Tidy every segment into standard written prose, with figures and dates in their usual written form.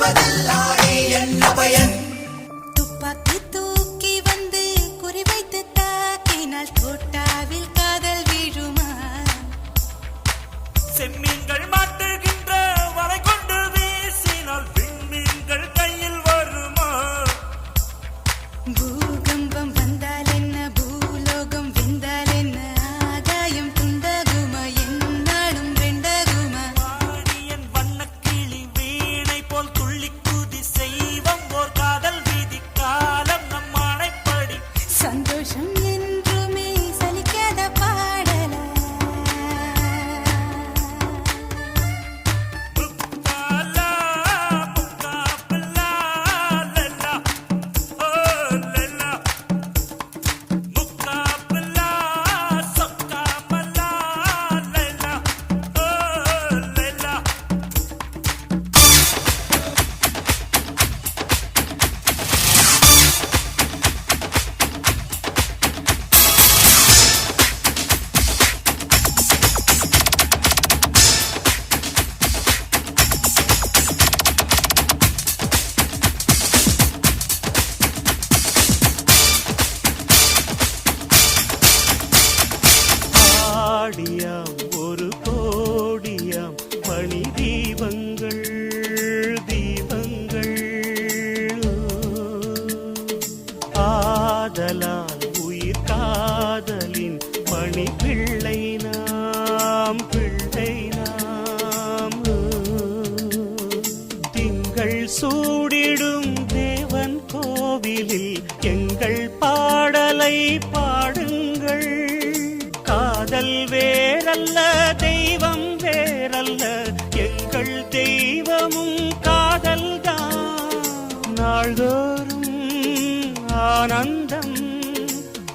காதல்லாடி என்ன பயன்? துப்பாக்கி தூக்கி வந்து குறிவைத்து தாக்கினால் தோட்டாவில் காதல் வீழுமா? செம்மீன்கள் மாட்டுகின்ற வலை கொண்டு வீசினால் விண்மீன்கள் கையில் வருமா? பூகம்பம் வந்தால் என்ன, பூலோகம் வெந்தால் என்ன, ஆகாயம் துண்டகுமா, என்னாலும் ரெண்டகுமா? வாடியன் வண்ணக்கிளி வீணை போல் துள்ளி குதி செய்வம் ஓர் காதல் வீதி காலம் நம் ஆணைப்படி. சந்தோஷம் என்றுமே சலிக்காத பாடலா? முக்காலா முக்காபலா லல்லா ஓ லல்லா முக்காபலா சொக்காமலா லல்லா ஓ லல்லா. ஆடியாம் ஒரு கோடியாம் மணி தீபங்கள் தீபங்கள் ஆதலால் உயிர் காதலின் மணி பிள்ளை நாம் பிள்ளை நாம். திங்கள் சூடிடும் தேவன் கோவிலில் எங்கள் பாடலை பாடுங்கள். காதல் வேறல்ல தெய்வம் வேறல்ல, எங்கள் தெய்வமும் காதல்தான். நாள்தோறும் ஆனந்தம்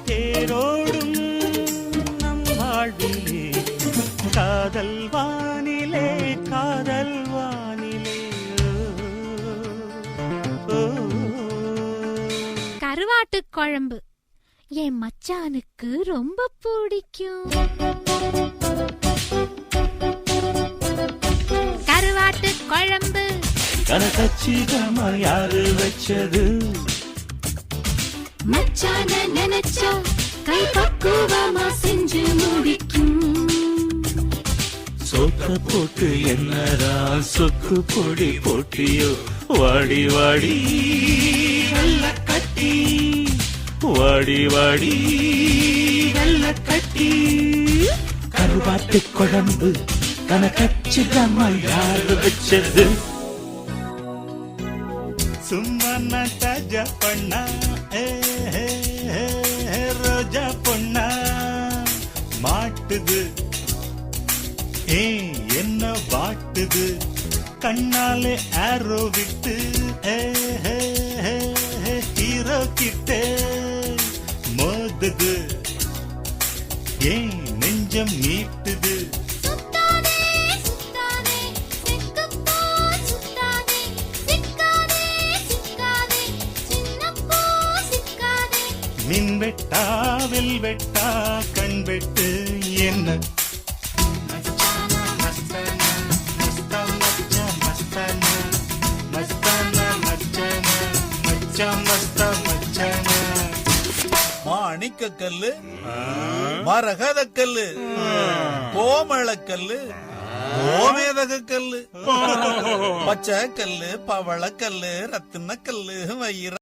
தேரோடும் நம் வாழ்விலே, காதல் வானிலே காதல் வானிலே. ஓ, கருவாட்டு குழம்பு என் மச்சானுக்கு ரொம்ப பிடிக்கும். கருவாட்டு குழம்பு கனகச்சிதமா யாரு வச்சது? மச்சான நினைச்சா கை பக்குவமா செஞ்சு முடிக்கும். சொக்க போட்டு என்னடா சொக்கு பொடி போட்டியோ? வாடி வாடி வெள்ள கட்டி, வாடி வாடி வெள்ள கட்டி. கருவாட்டு குழம்பு கனகச்சிதமா யாரு வச்சது? சும்மா தாஜா பண்ணா ரோஜா பொண்ணா மாட்டுது என்ன வாட்டுது? கண்ணாலே ஆரோ விட்டு ஹீரோ கிட்ட மோதுது, ஏன் நெஞ்சம் நீட்டுது? மின் வெட்டா வில் வெட்டா கண் வெட்டு என்ன? மாணிக்க கல்லு, மரகத கல்லு, கோமள கல்லு, கோமேதக கல்லு, பச்சை கல்லு, பவள கல்லு, ரத்தின கல்லு, வைர